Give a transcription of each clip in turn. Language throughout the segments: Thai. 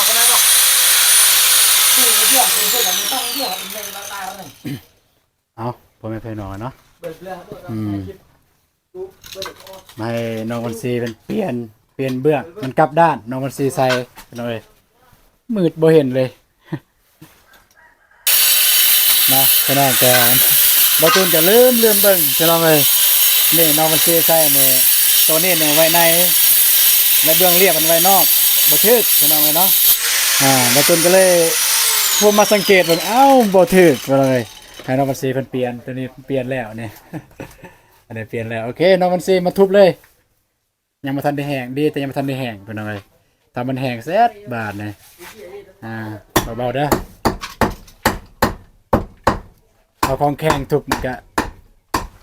ก็ได้หรอกตู้เรื่องเป็นเรื่องมันต้องเรื่องมันในตาเลยเอาพ่อแม่พี่น้องเนาะไม่น้องวันซีเป็นเปลี่ยนเบื้องมันกลับด้านน้องวันซีใส่น้องเอ้ยมืดบ่เห็นเลยนะพี่น้องแกบ่ตูนจะลืมเบิ่งพี่น้องเอ้ยนี่น้องวันซีใส่นี่ตัวนี้เนี่ยไว้ในเบื้องเรียบมันไว้นอกบ่ถึกพี่น้องเอ้ยเนาะบ่ตูนก็เลยพวกมาสังเกตเบิ่งเอ้าบ่ถึกว่าเลยให้น้องวันซีเพิ่นเปลี่ยนตัวนี้เปลี่ยนแล้วนี่ อันนี้เปลี่ยนแล้วโอเคน้องวันซีมาทุบเลยยังมาทันได้แห้งดีแต่ยังมาทันได้แห้งเป็นยังไงทำมันแห้งเสร็จบาทเลยเบาๆเด้อเอาของแข็งทุบมันกะ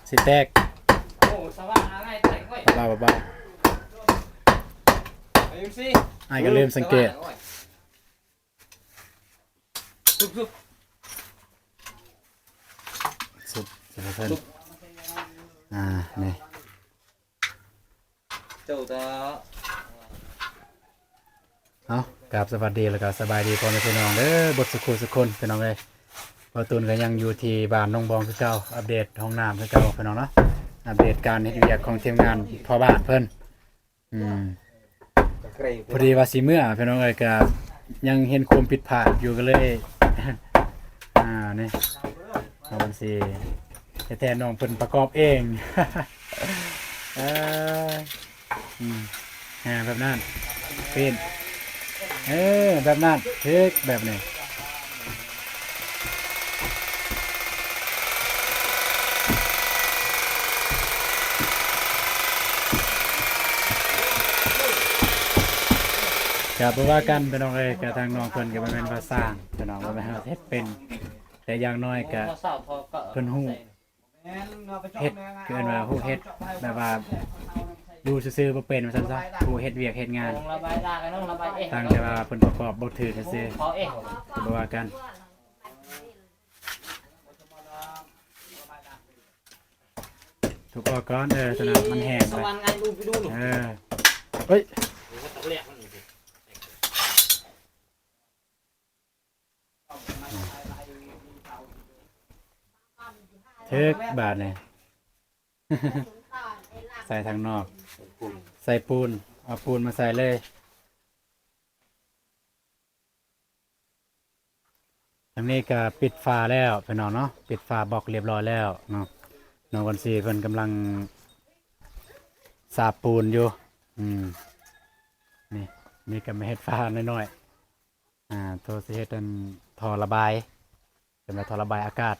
สิแตกเบาๆไอ้ก็เริ่มสังเกตสุดเพิ่นนี่เจ้าตาเอากราบสวัสดีแล้วก็สบายดีพ่อแม่พี่น้องเด้อบทสุขุสุคนพี่น้องเลยพอตูนก็ยังอยู่ที่บ้านน้องบองคือเก่าอัปเดตห้องน้ำคือเก่าพี่น้องเนาะอัปเดตการเฮ็ดเวียกของทีมงานพ่อบ้านเพิ่นพอดีว่าสิเมื่อพี่น้องเลยก็ยังเห็นความผิดพลาดอยู่ก็เลยนี่เอาบัญชีแทนน้องเพิ่นประกอบเองแบบนั้นเป็นแบบนั้นเทคแบบนี้กับเพราะว่ากันเป็นน้องเอ้ยกับทางน้องเพิ่นก็บ่แม่นว่าสร้างเป็นน้องว่าแม่นเฮ็ดเป็นแต่อย่างน้อยก็เพิ่นฮู้เฮ็ดเกินว่าฮู้เฮ็ดแบบว่าดูซื่อๆบ่เป็นว่าซั่นซะผู้เฮ็ดเวียกเฮ็ดงานตั้งแต่ว่าเพิ่นประกอบบ่ถือซื่อๆบ่ว่ากันถูกออกก่อนสนามมันแห้งไปเฮ้ยเทิกบาทเนี่ยใส่ทางนอกใส่ปูนเอาปูนมาใส่เลยทางนี้ก็ปิดฝาแล้วพี่น้องเนาะปิดฝาบล็อกเรียบร้อยแล้วเนาะน้องวันซีเพิ่นกำลังสาบปูนอยู่นี่ก็ไม่เฮ็ดฝาน้อยๆตัวสิเฮ็ดเป็นท่อระบายเป็นท่อระบายอากาศ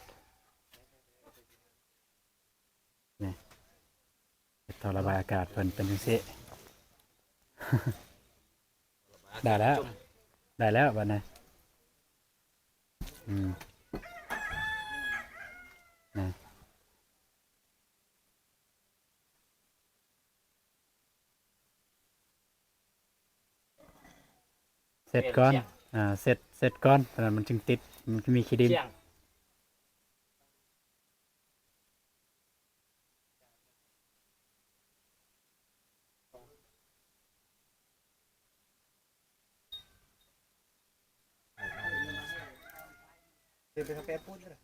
นี่ท่อระบายอากาศเป็นจังซี่ ได้แล้วบัดนี้นี่เสร็จก่อนเสร็จก่อนมันจึงติดมันจะมีขี้ดินเป็นกาแฟพูดเลย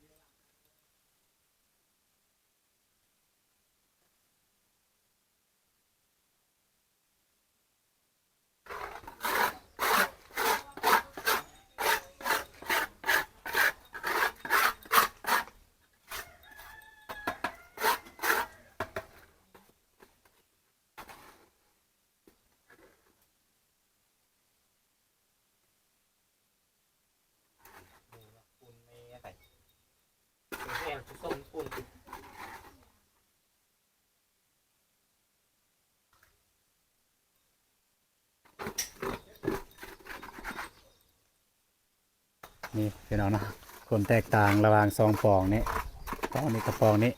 นี่พี่น้องนะความแตกต่างระหว่างซองปองนี้ปองนี้กับปองนี้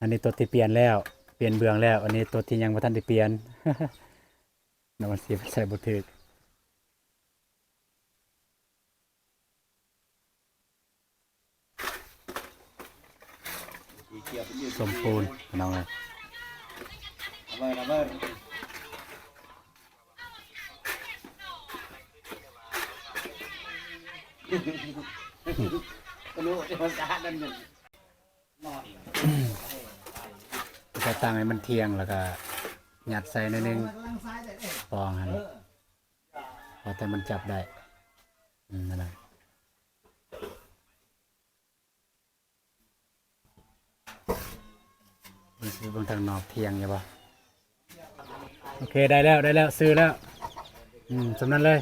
อันนี้ตัวที่เปลี่ยนแล้วเปลี่ยนเบื้องแล้วอันนี้ตัวที่ยังไม่ทันได้เปลี่ยน น้ำมันสีใส่บุตรสมปูนน้องเลย ก็รู้ที่ภาษานั่นหนึ่งนอน ก็ตั้งให้มันเที่ยงแล้วก็ยัดใส่หนิดนึงฟองหั่นพอแต่มันจับได้นั่นแหละนี่คือบางทางนอกเที่ยงใช่ปะโอเคได้แล้วซื้อแล้วสำนั้นเลย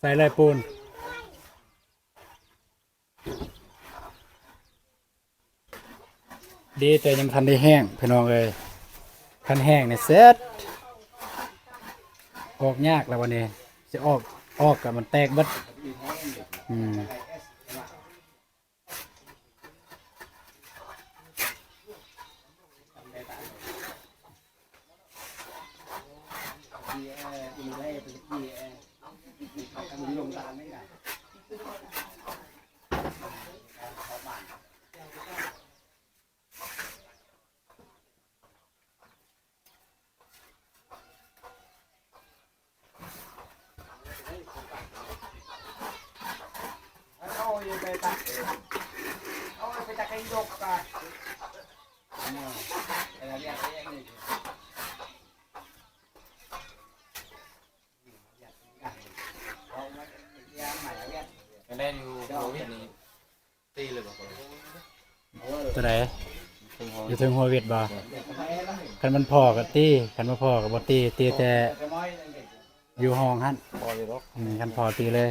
ใส่เลยปูนดีแต่ยังทันได้แห้งพี่น้องเลยคันแห้งเนี่ยเสร็จออกยากแล้ววันนี้จะออกกับมันแตกเบิดไปตักเอาไปตักให้ยกกันอะไรเนี่ยไอ้ยังนี่เอามาเรียนใหม่เรียน แม่นอยู่โควิดนี้ตีเลยบอกว่า ตัวไหนอยู่ถึงหัวเวียดบ่คันมันพอกับตีคันมันพอกับบ่ตีแต่อยู่ห้องหั่น พอเลยหรอก คันพอตีเลย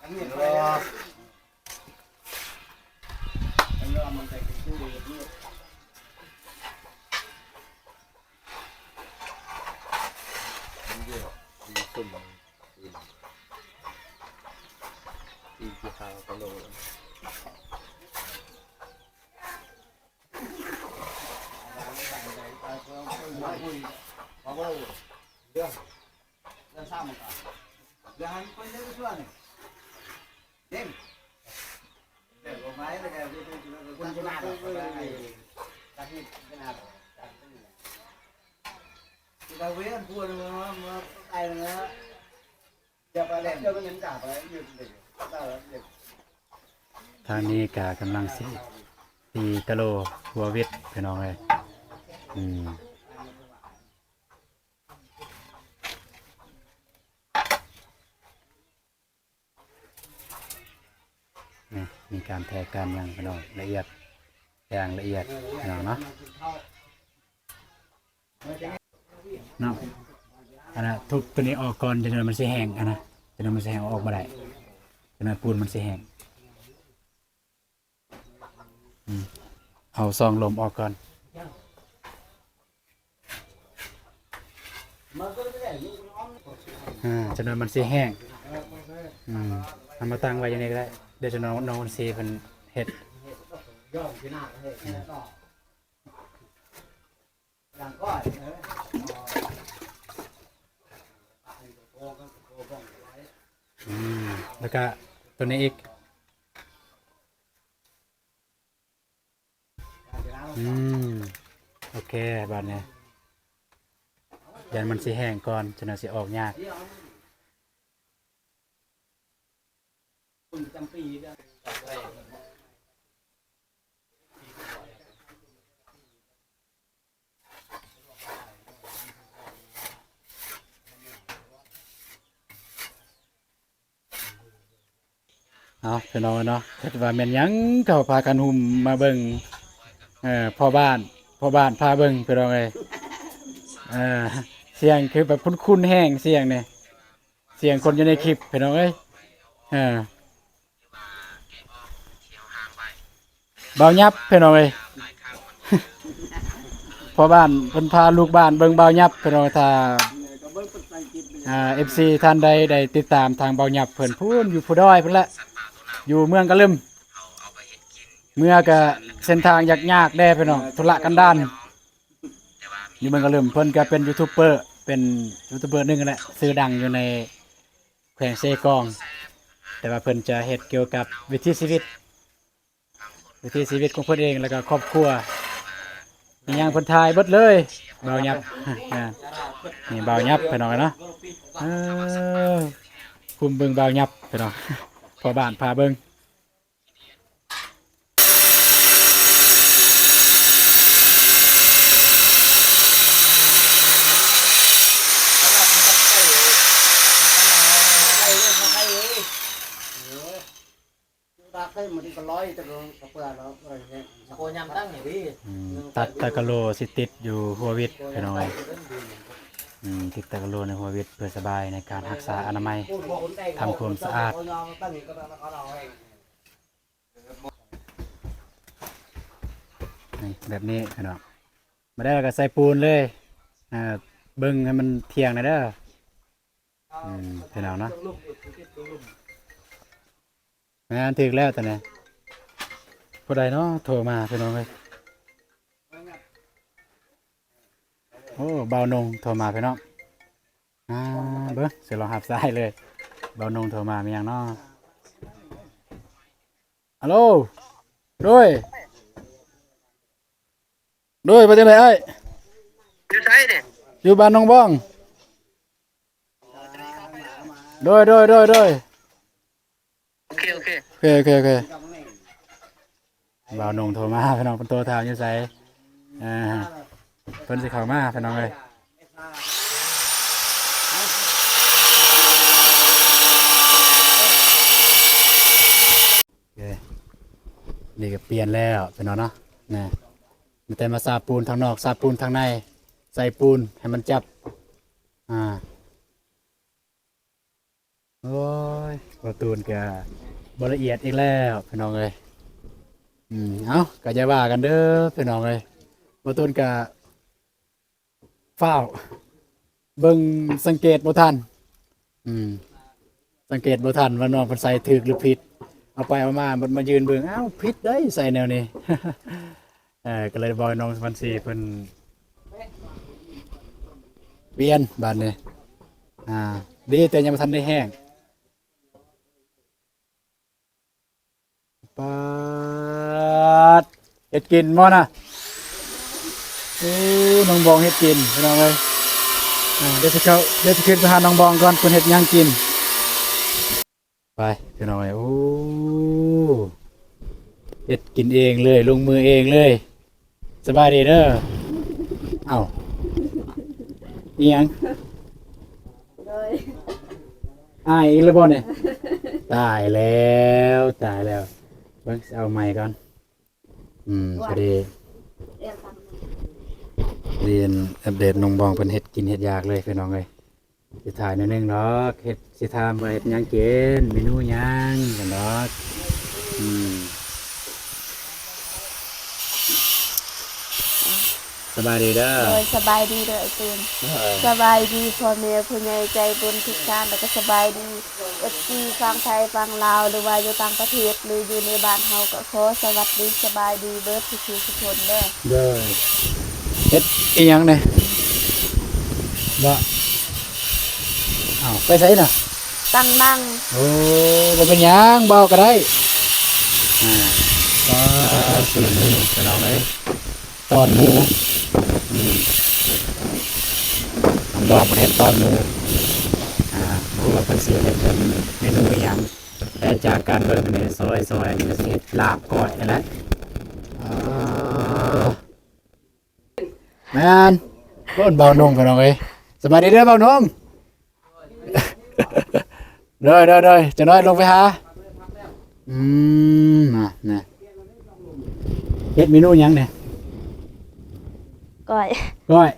อันนี้รออันนี้มันไปคู่ดีที่มันเยอะมีตุ่มตีกีฬาตลอด เรื่องซ้ำกันเรื่องคนเยอะช่วยนี่เด้งเดี๋ยวไม้เลยแกคุณชนะเลยตัดที่ชนะตัดที่เราเวียนพูดมาไอ้เนี่ยจะไปเล่นจะไปเล่นจ่าไปยืนเด็กได้แล้วเด็ก ทางนี้กากำลังสิตีตะโลหัวเวียดพี่น้องเลยนี่มีการแทกการอย่างพี่น้องละเอียดอย่างละเอียดพี่น้องเนาะเนาะอันนั้นทุบตัวนี้ออกก่อนจนมันสิแห้งอันนะจนมันสิแห้งออกมาได้จนปูนมันสิแห้งเอาซองลมออกก่อนจนมันสิแห้งทำมาตั้งไว้อย่างนี้ก็ได้เดี๋ยวจะน้องมันสีเป็นเห็ดแล้วก็ตัวนี้อีกโอเคบาดนี้ยันมันสิแห้งก่อนจะน่าสิออกยากเอาพี่น้องเนาะคิดว่าแม่นหยังเขาพากันหุ่มมาเบิ่งพ่อบ้านพาเบิ่งพี่น้องเอ้ยเสียงคือแบบคุ้นๆแห้งเสียงเนี่ยเสียงคนอยู่ในคลิปพี่น้องเอ้ยเบายับพี่น้องเอ้ย พ่อบ้านเพิ่นพาลูกบ้านเบิ่งเบายับพี่น้องถ้าFC ท่านใดได้ติดตามทางเบายับเพิ่นพูนอยู่ผู้ดอยเพิ่นละอยู่เมืองกะลึมเมื่อก็เส้นทางยากๆแด่พี่น้องธุระกันดารอยู่เมืองกะลึมเพิ่นก็เป็นยูทูบเบอร์นึงแหละชื่อดังอยู่ในแขวงเซกอง แต่ว่าเพิ่นจะเฮ็ดเกี่ยวกับวิถีชีวิตของเพิ่นเองแล้วก็ครอบครัว มีหยังเพิ่นถ่ายเบิดเลยเบายับนี่เบายับพี่น้องเนาะเออคุมเบิ่งเบายับพี่น้องพอบ้านพาเบิ่ง รักให้มันก็ร้อยจะลงกระเพื่อแล้วอะไรเงี้ย โคยำตั้งอย่างพี่ ตัดตะกะโลสิติดอยู่หัววิทย์พี่น้องติดตะกะโลในหัววิทย์เพื่อสบายในการรักษาอนามัยทำความสะอาดนี่แบบนี้พี่น้องมาได้แล้วก็ใส่ปูนเลยเบิ่งให้มันเที่ยงหนะเด้อพี่น้องเนาะงานถึกแล้วแต่เนี่ยผู้ใดเนาะโทรมาพี่น้องเลยโอ้เบานงโทรมาพี่น้องเบิ้งเสียลองหับซ้ายเลยเบานงโทรมามีอย่างเนาะฮัลโหลด้วยไปที่ไหนไอ้อยู่ไสเนี่ยอยู่บ้านน้องบ้องด้วยโอเคบ่าวนงโทรมาพี่น้องเป็นตัวทางอยู่ไสเพิ่นสิเข้ามาพี่น้องเอ้ยนี่ก็เปลี่ยนแล้วพี่น้องเนาะนี่มีแต่มาสาปูนทางนอกสาปูนทางในใส่ปูนให้มันจับโอ้ยประตูนก็บ่ละเอียดอีกแล้วพี่น้องเอ้ยเอาก็จะว่ากันเด้อพี่น้องเอ้ยประตูนก็เฝ้าเบิ่งสังเกตบ่ทันสังเกตบ่ทันว่าน้องเพิ่นใส่ถูกหรือผิดเอาไปเอามามันมายืนเบิ่งอ้าวผิดได้ใส่แนวนี้ ก็เลยบอกน้องวันสีเพิ่นเปลี่ยนบาดนี้ดีแต่ยังบ่ทันได้แห้งปาดเฮ็ดกินบ่น่ะน้องบองเฮ็ดกินพี่น้องเอ้ยเดี๋ยวสิขึ้นไปหาน้องบองก่อนเพิ่นเฮ็ดหยังกินไปพี่น้องเอ้ยโอ้เฮ็ดกินเองเลยลงมือเองเลยสบายดีเด้อเอ้าอีหยังอายอีกแล้วบ่เนี่ยตายแล้วเบิ่งเอาใหม่ก่อนพอดีเรียนอัปเดตน้องบองเพิ่นเฮ็ดกินเฮ็ดยากเลยพี่น้องเอ้ยสิถ่ายหน่อยนึงดอกเฮ็ดสิถามว่าเฮ็ดหยังกินเมนูหยังกันดอกสบายดีเด้อสบายดีเด้อไอ้ตูนสบายดีพ่อแม่ผู้ใหญ่ใจบุญทุกท่านแล้วก็สบายดีFCฟังไทยฟังลาวหรือว่าอยู่ต่างประเทศหรืออยู่ในบ้านเฮาก็ขอสวัสดีสบายดีเบิดทุกคนเด้อเฮ็ดอีหยังเนี่ยบ่อ้าวไปไสน่ะตั้งนั่งโอ้บ่เป็นหยังเบาก็ได้ก็จะเอาได้ตอนหมูบอกประเทศตอนหมูผู้ว่าเป็นเสียเป็นเมนูอย่างแต่จากการเบิ่งเนี่ยซอยนี่ก็สิเฮ็ดลาบก้อยนั่นแหละแม่นต้นเบานงกันน้องเอ้ยสบายดีเด้อเบานงเด้อจะน้อยลงไปหาน่ะเฮ็ดเมนูหยังเนี่ยก้อยด้วย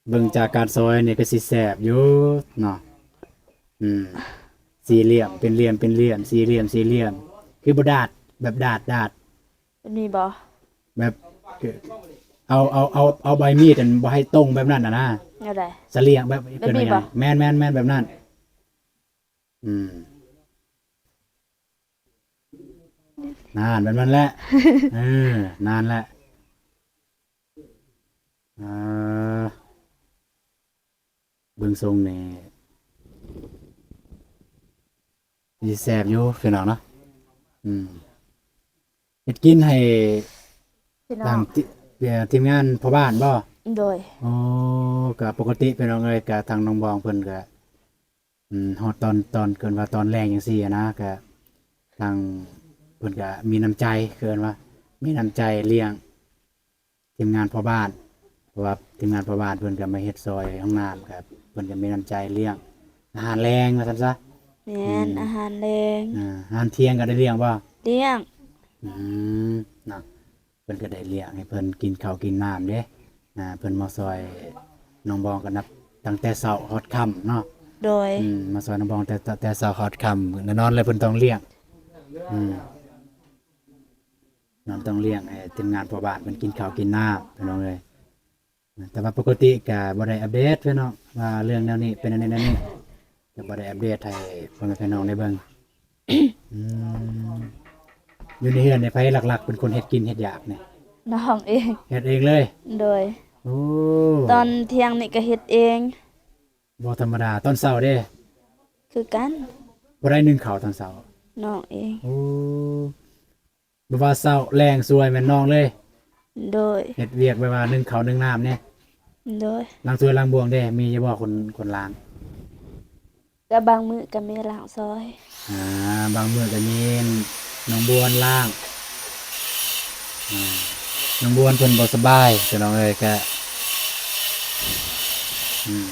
เบิ่งจากการซอยนี่ก็สิแซ่บอยู่เนาะสี่เหลี่ยมเป็นเหลี่ยมสี่เหลี่ยมคือบ่ดาดแบบดาดมีบ่แบบเอาใบมีดอันบ่ให้ตรงแบบนั้นน่ะนะแนวใดเสลี่ยงแบบเป็นว่าหยังแม่นแบบนั้นนานแบบนั้นแหละนานแหละเบิ่งทรงนี่สิแซ่บอยู่พี่น้องเนาะ ฮ็ดกินให้ พี่น้อ ทาง งทีมงานพ่อบ้านบ่ โดย อ๋อก็ปกติพี่น้องเอ้ยก็ทางน้องบองเพิ่นก็ฮอดตอนเกินว่าตอนแรงจังซี่อะนะก็ทางเพิ่นก็มีน้ำใจเกินว่า มีน้ำใจเลี้ยงทีมงานพ่อบ้าน เพราะว่าทีมงานพ่อบ้านเพิ่นก็มาเฮ็ดซอยห้องน้ำครับเพิ่นก็มีน้ำใจเลี้ยงอาหารแรงว่าซั่นซะ แม่นอาหารแรง อาหารเที่ยงก็ได้เลี้ยงบ่ เลี้ยง อืมเนาะเพิ่นก็ได้เลี้ยงให้เพิ่นกินข้าวกินน้ำเด้เพิ่นมาซอยน้องบองก็นับตั้งแต่เช้าฮอดค่ำเนาะ โดย มาซอยน้องบองแต่เช้าฮอดค่ำแน่นอนเลยเพิ่นต้องเลี้ยงนอนต้องเลี้ยงให้ทีมงานพ่อบ้านเพิ่นกินข้าวกินน้ำพี่น้องเอ้ยแต่ว่าปกติก็บ่ได้อัปเดตพี่น้องว่าเรื่องแนวนี้เป็นอันนี้นั่นนี่ก็บ่ได้อัปเดตให้พ่อแม่พี่น้องได้เบิ่ง อืมอยู่ในเฮือนในไผหลักๆเป็นคนเฮ็ดกินเฮ็ดอยากเนี่ย น้องเอง เฮ็ดเองเลย โดย โอ้ ตอนเที่ยงนี่ก็เฮ็ดเอง บ่ธรรมดาตอนเช้าเด้ คือกัน บ่ได้นึ่งข้าวตอนเช้า น้องเอง โอ้บ่ว่าเช้าแรงสวยแม่นน้องเลย โดย เฮ็ดเวียกแบบว่านึ่งข้าวนึ่งน้ำเนี่ย โดย ล้างถ้วยล้างบวงเด้มีอยู่บ่คนล้าง ก็บางมื้อก็มีล้างซอย บางมื้อก็มีน้องบวนล้างน้องบวนเพิ่นบ่สบายพี่น้องเอ้ยก็อืม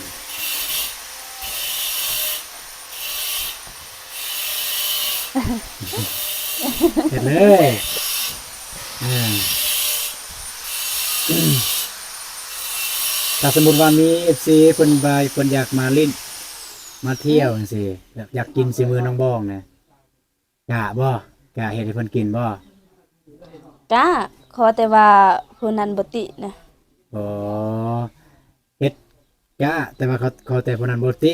เสร็จเลยถ้าสมมติว่ามี FC เพิ่นบายเพิ่นอยากมาลิ้นมาเที่ยวจังซี่แบบอยากกินสิมือน้องบ้องเนี่ยกะบ่กะเฮ็ดให้เพิ่นกินบ่ จ้าขอแต่ว่าผู้นั้นบ่ตินะ บ่เฮ็ดกะแต่ว่าเขาแต่ผู้นั้นบ่ติ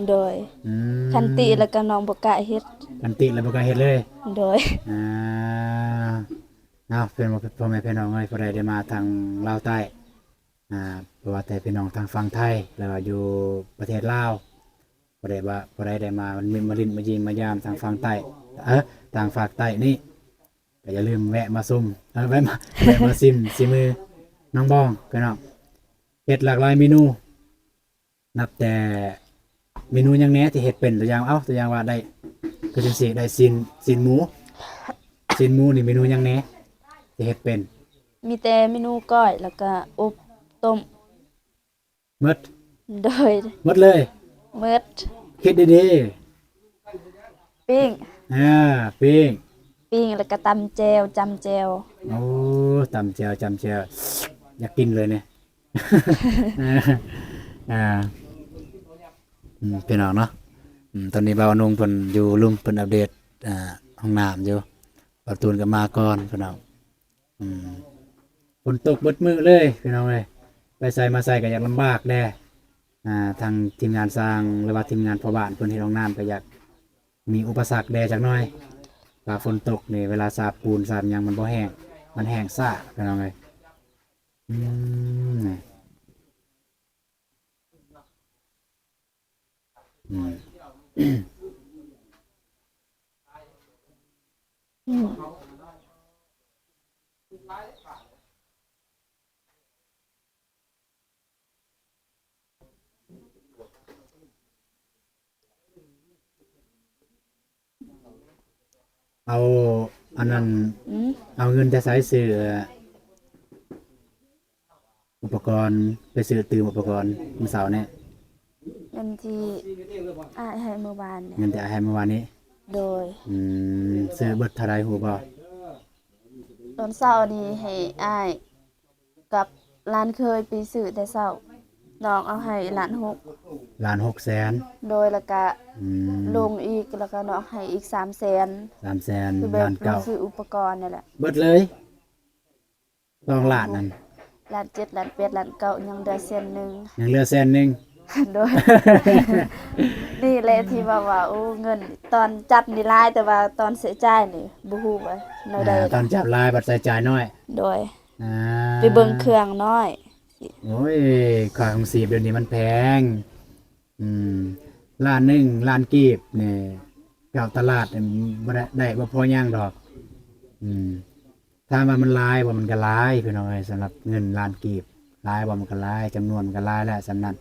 โดย อืม คันติแล้วก็น้องบ่กล้าเฮ็ด คันติแล้วบ่กล้าเฮ็ดเลย โดย อ่าเพิ่นว่าพ่อแม่พี่น้องเอ้ยผู้ใดได้มาทางลาวใต้เพราะว่าแต่พี่น้องทางฝั่งไทยแล้วก็อยู่ประเทศลาวผู้ใดได้มามันมีมาลิ้นมายิงมายามทางฝั่งใต้ทางฝั่งใต้นี่ก็อย่าลืมแวะมาซุ่มแวะมาซิมสิมือน้องบ้องพี่น้องเฮ็ดหลากหลายเมนู นับแต่เมนูหยังแหน่ที่เฮ็ดเป็นตัวอย่างว่าได้คือจังซี่ได้ซีนหมูนี่เมนูหยังแหน่ที่เฮ็ดเป็น มีแต่เมนูก้อยแล้วก็อบต้ม หมด โดย หมดเลย เมิด คิดดี ปิ้ง ๆปิ้ง แล้วก็ตำแจวจำแจว โอ้ตำแจ่วอยากกินเลยเนี่ย พี่น้องเนาะตอนนี้บ่าวนุ่งเพิ่นอยู่ลุมเพิ่นอัปเดตห้องน้ำอยู่บ่าวตูนก็มาก่อนพี่น้องฝนตกเบิดมื้อเลยพี่น้องเอ้ยไปใส่มาใส่ก็อยากลำบากแน่ทางทีมงานสร้างหรือว่าทีมงานพ่อบ้านเพิ่นเฮ็ดห้องน้ำก็อยากมีอุปสรรคแด่จักหน่อยว่าฝนตกนี่เวลาสาบปูนสาบหยังมันบ่แห้งมันแห้งซ่าพี่น้องเอ้ยนี่อืม เอาอันนั้น อืม เอาเงินจะใช้ซื้ออุปกรณ์ไปซื้อตืมอุปกรณ์มื้อเสาร์เนี่ย เงินที่อ้ายให้เมื่อวานเนี่ย เงินที่ให้เมื่อวานนี้ โดย ซื้อเบิดเท่าไรฮู้บ่ ตอนเช้านี้ให้อ้ายกับร้านเคยไปซื้อแต่เช้าน้องเอาให้ล้านหก ล้าน6แสน โดยแล้วก็ ล ลงอีกแล้วก็น้องให้อีก300,000 3แสน คือแบ ล้า บ นเก้า ซื้ออุปกรณ์นี่แหละ เบิดเลย2ล้านนั่น ล้าน7ล้าน8ล้าน9ยังเหลือเส้นหนึง ยังเหลือแสนหนึง โดย นี่แหละที่ว่าโอ้เงินตอนจัดนี่หลายแต่ว่าตอนเสียจ่ายนี่บ่ฮู้ว่าแนวใด ตอนจับลายบัตรใส่จ่ายน้อย โดย อ่า ไปเบิ่งเครื่องน้อย โอ้ยค่าของสีบเดี๋ยวนี้มันแพงล้านหนึงล้านกีบนี่เก่าตลาดนี่บ่ได้บ่พอย่างดอก ถ้าว่ามันหลายบ่มันก็หลายพี่น้องเอ้ยสำหรับเงินล้านกีบหลายบ่มันก็หลายจำนวนมันก็หลายแล้วสำนั้น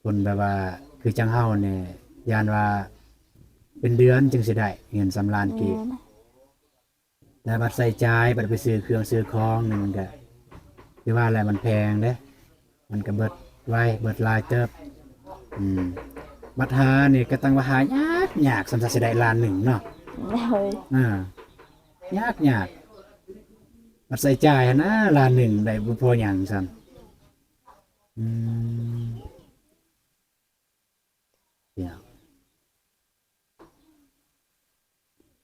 คนแบบว่าคือจังเฮาเนี่ยยานว่าเป็นเดือนจึงสิได้เงินสำล้านกีบ แต่บัตรใส่จ่ายบัตรไปซื้อเครื่องซื้อของนี่มันก็คือว่าอะไรมันแพงเด้มันก็เบิดไว้เบิดหลายเติบบัตรหานี่ก็ตั้งว่าหายากสำหรับสิได้ล้านหนึ่งเนาะ เลย ยากบัตรใส่จ่ายหั้นนะล้านหนึ่งได้บ่พอหยังซั่นเดี๋ยว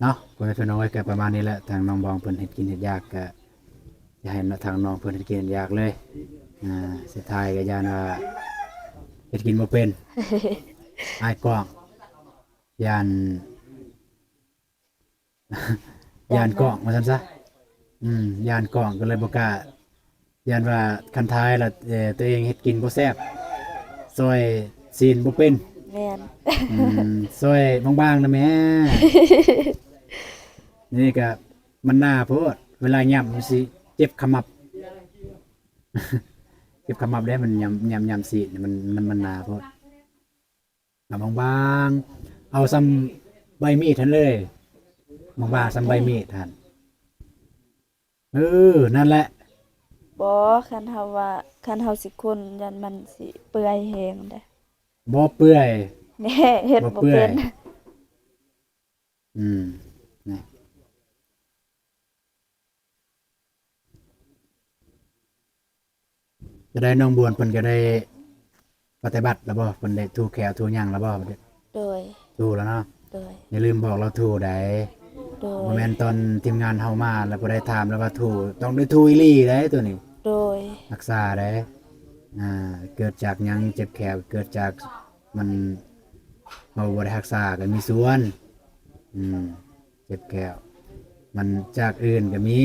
เนาะก็ให้พี่น้องไว้ก็ประมาณนี้แหละทางน้องบองเพิ่นเฮ็ดกินเฮ็ดยากก็จะให้ทางน้องเพิ่นเฮ็ดกินเฮ็ดยากเลยสุดท้ายก็ย่านว่าเฮ็ดกินบ่เป็น อ้ายกว้างย่าน ย่านกล้องว่าซั่นซะย่านกล้องก็เลยบ่กล้าย่านว่าคันท้ายแล้วตัวเองเฮ็ดกินบ่แซ่บซอยซีนบ่เป็น แม่น ซอยบางๆนะแม่ นี่ก็มันน่าโพดเวลาย่ำมันสิเจ็บขมับ เจ็บขมับได้มันยำสิมันน่าโพดเอาบางๆเอาซ้ำใบมีดทันเลยบางๆซ้ำใบมีดทันนั่นแหละ บ่คันเฮาว่าคันเฮาสิคนยันมันสิเปื่อยแฮงเด้ บ่เปื่อย แน่เฮ็ดบ่ เปื่อ เป็ ย น นี่จะได้น้องบวนเพิ่นก็ได้ปฏิบัติแล้วบ่เพิ่นได้ถูแขวถูหยังแล้วบ่ โดย ถูแล้วเนาะ โดย อย่าลืมบอกเราถูได้ โด บ่ ย แม่นตอนทีมงานเฮามาแล้วบ่ได้ถามแล้วว่าถูต้องได้ถูอีหลีได้ตัวนี้ โดย รักษาได้เกิดจากหยังเจ็บแขวเกิดจากมันเฮาบ่ได้รักษาก็มีส่วนเจ็บแขวมันจากอื่นก็มี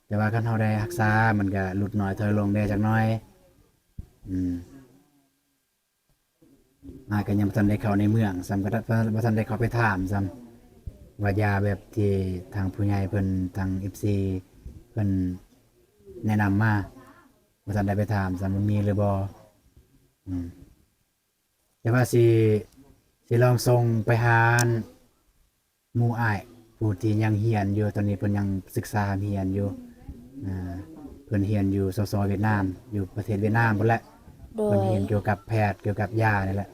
แต่ว่าคันเฮาได้รักษามันก็ลดน้อยถอยลงได้จักหน่อยก็ยังบ่ทันได้เข้าในเมืองซ้ำก็บ่ทันได้เข้าไปถามซ้ำว่ายาแบบที่ทางผู้ใหญ่เพิ่นทาง FC เพิ่นแนะนำมาบ่ทันได้ไปถามซ้ำมันมีหรือบ่แต่ว่าสิลองส่งไปหาหมู่อ้ายผู้ที่ยังเรียนอยู่ตอนนี้เพิ่นยังศึกษาเรียนอยู่เพิ่นเรียนอยู่สสเวียดนามอยู่ประเทศเวียดนามพุ่นแหละ โด เพิ่น ย เรียนเกี่ยวกับแพทย์เกี่ยวกับยานี่แหละ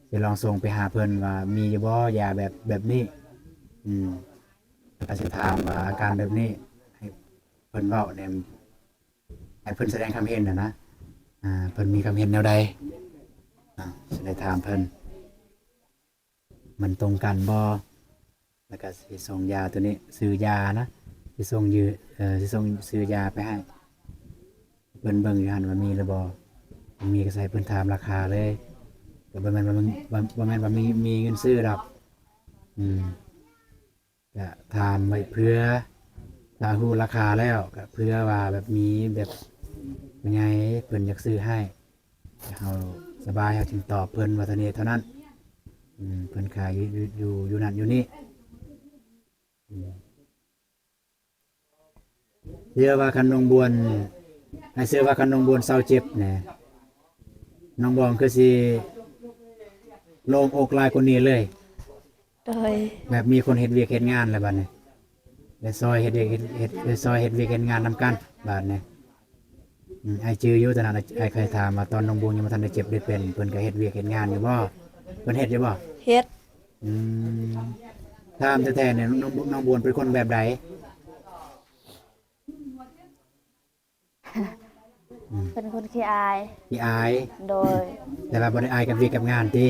สิลองส่งไปหาเพิ่นว่ามีอยู่บ่ยาแบบนี้ก็สิถามว่าอาการแบบนี้ให้เพิ่นเว้าเนี่ยให้เพิ่นแสดงความเห็นนะเพิ่นมีความเห็นแนวใดสิได้ถามเพิ่นมันตรงกันบ่แล้วก็สิส่งยาตัวนี้ซื้อยานะสิส่งสิส่งซื้อยาไปให้เพิ่นเบิ่งอยู่หั่นว่ามีหรือบ่มีก็ใส่เพิ่นถามราคาเลยก็บ่แม่นว่ามีเงินซื้อดอกก็ถามไว้เพื่อถ้าฮู้ราคาแล้วก็เพื่อว่าแบบมีแบบยังไงเพิ่นอยากซื้อให้เฮาสบายเฮาจึงตอบเพิ่นว่าเท่านี้เท่านั้นเพิ่นขายอยู่นั่นอยู่นี่เชื่อว่าคันน้องบวนให้เชื่อว่าคันน้องบวนเศร้าเจ็บแหน่น้องบองคือสิโล่งอกลายคนนี้เลย โดย แบบมีคนเฮ็ดเวียกเฮ็ดงานแล้วบัดนี้ได้ซอยเฮ็ดเวียกได้ซอยเฮ็ดเวียกเฮ็ดงานนำกันบัดนี้ไอ้จื้ออยู่ตอนนั้นไอ้เคยถามว่าตอนน้องบวงยังบ่ทันได้เจ็บได้เป็นเพิ่นก็เฮ็ดเวียกเฮ็ดงานอยู่บ่เพิ่นเฮ็ดอยู่บ่ เฮ็ด ถามแท้ๆเนี่ยน้องบวนเป็นคนแบบใด เป็นคนขี้อาย ขี้อาย โดย แต่ว่าบ่ได้อายกับเวียกกับงานติ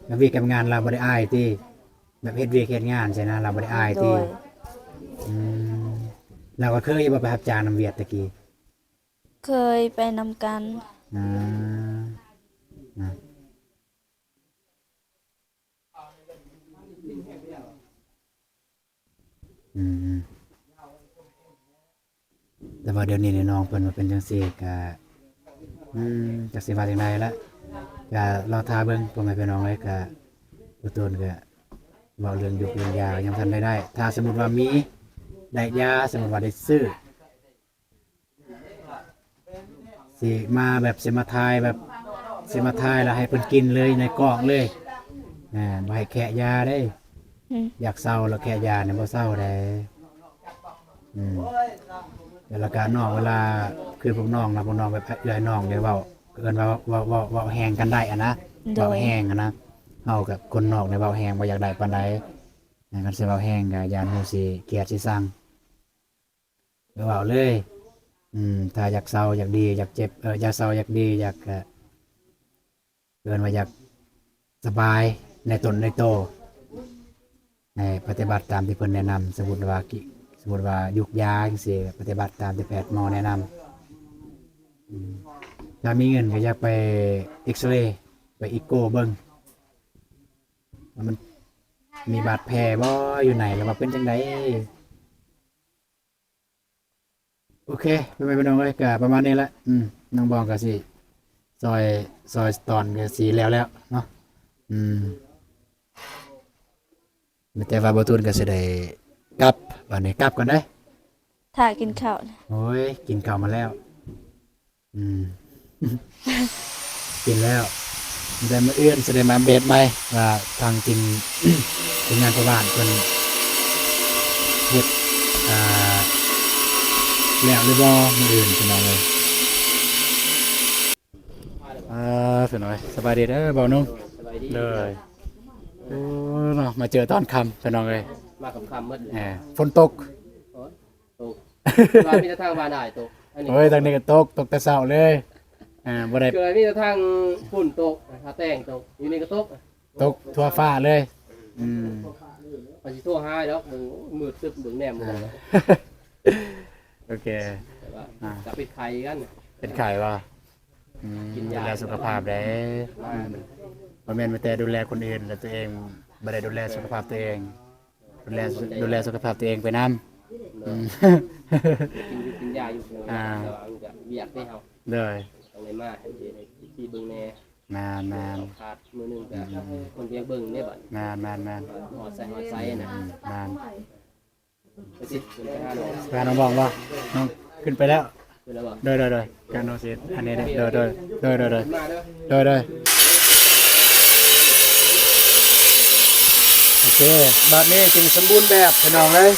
กับเวียกกับงานเราบ่ได้อายติแบบเฮ็ดเวียกเฮ็ดงานใช่นะเราบ่ได้อาย โด ติ ย เราก็เคยบ่ไปรับจ้างนำเวียดตะกี้ เคยไปนำกัน อ่านะแต่ว่าเดี๋ยวนี้เนี่ยน้องเพิ่นมาเป็นจังซี่ก็จักสิว่าจังไดละก็เราทาเบิ่งพ่อแม่พี่น้องเลยก็ผู้ต้นก็เว้าเรื่องยุกเรื่องยายังทันได้ถ้าสมมุติว่ามี ได้ยาสมมุติว่าได้ซื้อสิมาแบบสิมาทายแบบสิมาทายแล้วให้เพิ่นกินเลยในกล่องเลยบ่ให้แคะยาได้ อยากเศร้าแล้วแค่ยาเนี่ยบ่เศร้าได้แล้วการน้องเวลาคือพวกน้องนะพวกน้องแบบเอื้อยน้องเดี๋ยวเว้าเอิ้นว่าแฮงกันได้อะนะเว้าแฮงอะนะเฮากับคนนอกเนี่ยเว้าแฮงบ่อยากได้ปานใดกันสิเว้าแฮงก็ยานฮู้สิเกลียดสิสั่งก็เว้าเลยถ้าอยากเศร้าอยากดีอยากเจ็บอยากเศร้าอยากดีอยากเอิ้นว่าอยากสบายในตนในโตปฏิบัติตามที่เพิ่นแนะนำสมมุติว่ายุกยาจังซี่ปฏิบัติตามที่แพทย์หมอแนะนำถ้ามีเงินก็อยากไปเอ็กซเรย์ไปอีโกเบิ่งว่ามันมีบาดแผลบ่อยู่ไหนแล้วว่าเป็นจังไดโอเคไปน้องเอ้ยก็ประมาณนี้แหละน้องบองก็สิซอยตอนก็สิแล้วเนาะแต่ว่าบ่ตูนก็สิได้กลับบัดนี้กลับก่อนเด้ ถ้ากินข้าวนะ โอ้ยกินข้าวมาแล้วกินแล้วได้มาเอื้อนสิได้มาอัปเดตใหม่ว่าทางทีม ทีมงานพ่อบ้านเพิ่นเฮ็ดแล้วหรือบ่มื้ออื่นพี่น้องเลยพี่น้อยสบายดีเด้อบ่าวนุ่ง สบายดี เลยโอ้เนาะมาเจอตอนค่ำพี่น้องเลย มาคำๆหมดเลย ฝนตก ตกว่ามีแต่ทางบ้านได้ตกอันนี้ โอ้ยทางนี้ก็ตกแต่เช้าเลยบ่ได้ เกิดมีแต่ทางฝุ่นตกถ้าแต่งตกอยู่นี่ก็ตก ตกทั่วฟ้าเลยพอสิโทรหาแล้วมึงมืดตึ๊บมึงแนมมึง โอเค แต่ว่าจะปิดไข่กัน เป็นไข่ป่ะ กิน ดู ยา แลสุขภาพได้บ่แม่นแต่ดูแลคนอื่นแล้วตัวเองบ่ได้ดูแลสุขภาพตัวเอง ดูแลสุขภาพตัวเองไปนำ กินยาอยู่แต่ว่ามันจะเบียดได้เฮา เลย ตรงไหนมาที่เบิ่งแน่ นาน ขาดมือนึงก็คนเพียงเบิ่งได้บัด นาน หอดใส่นะ นาน ไปสิขึ้นไปหาหน่อย พาน้องบอกว่าน้องขึ้นไปแล้ว ขึ้นแล้วบ่ โดยการโนซิสอันนี้โดย มาเด้อ โอเคบัดนี้จึงสมบูรณ์แบบพี่น้องเลย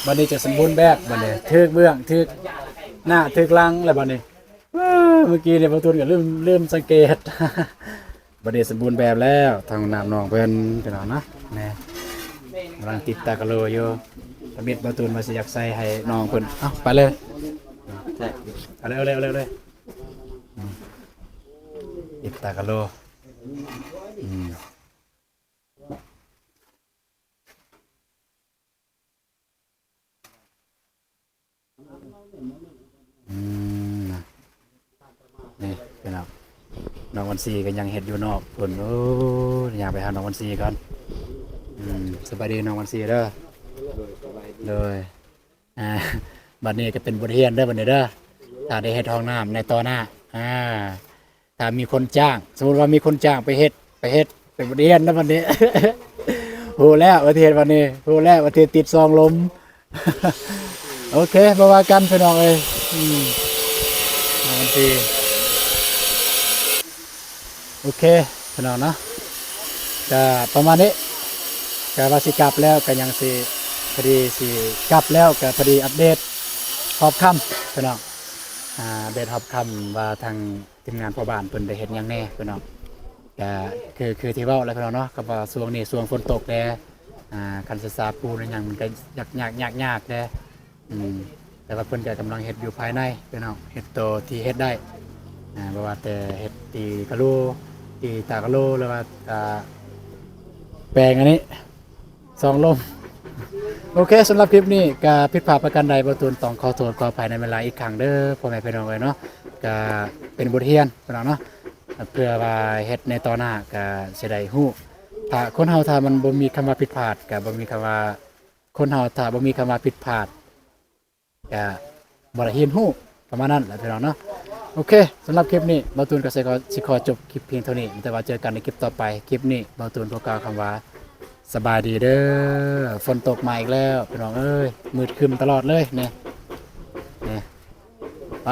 บัดนี้จะสมบูรณ์แบบบัดนี้ทึกเบื้องทึกหน้าทึกหลังแล้วบัดนี้เมื่อกี้เนี่ยประตูก็เริ่มสังเกต บัดนี้สมบูรณ์แบบแล้วทางน้ำนองเพิ่นพี่น้องนะแม่กำลังติดตากะโลอยู่ตะมิดประตูมาสิอยากใส่ให้น้องเพิ่นเอ้าไปเลยเอาเลยติดตากะโลนี่เป็นเอาน้องวันซีก็ยังเห็ดอยู่นอกเพิ่นโอ้อยากไปหาน้องวันซีก่อนสบายดีน้องวันซีเด้อเลยบัดนี้ก็เป็นบทเรียนเด้อบัดนี้เด้อถ้าได้เฮ็ดห้องน้ำในต่อหน้าถ้ามีคนจ้างสมมุติว่ามีคนจ้างไปเฮ็ดเป็นบทเรียนแล้วบัดนี้ โหแล้วประเทศวันนี้โหแล้วประเทศติดซองลม โอเคบ่ว่ากันพี่น้องเอ้ยวันที่โอเคพี่น้องเนาะก็ประมาณนี้ก็ว่าสิกลับแล้วก็ยังสิพอดีสิกลับแล้วก็พอดีอัปเดตรอบค่ำพี่น้องอัปเดตรอบค่ำว่าทางทีมงานพ่อบ้านเพิ่นได้เฮ็ดหยังแน่พี่น้องก็คือที่เว้าแล้วพี่น้องเนาะก็ว่าช่วงนี้ช่วงฝนตกแล้คันศึกษาปูนอย่างมันก็ยากแล้แต่ว่าเพิ่นก็กำลังเฮ็ดอยู่ภายในพี่น้องเฮ็ดโตที่เฮ็ดได้บ่ว่าแต่เฮ็ดตีกะโลตีตากะโลหรือว่าแปลงอันนี้ซองลมโอเคสำหรับคลิปนี้ก็ผิดพลาดประการใดบ่ตูนต้องขอโทษขออภัยในเวลาอีกครั้งเด้อพ่อแม่พี่น้องเอ้ยเนาะก็เป็นบทเรียนพี่น้องเนาะเพื่อว่าเฮ็ดในต่อหน้าก็สิได้ฮู้ถ้าคนเฮาถ้ามันบ่มีคำว่าผิดพลาดก็บ่มีคำว่าคนเฮาถ้าบ่มีคำว่าผิดพลาดก็บ่ได้เรียนรู้ประมาณนั้นแหละพี่น้องเนาะโอเคสำหรับคลิปนี้บ่ตูนก็สิขอจบคลิปเพียงเท่านี้แต่ว่าเจอกันในคลิปต่อไปคลิปนี้บ่ตูนขอกล่าวคำว่า สบายดีเด้อฝนตกมาอีกแล้วพี่น้องเอ้ยมืดครึ้มตลอดเลยเนี่ยไป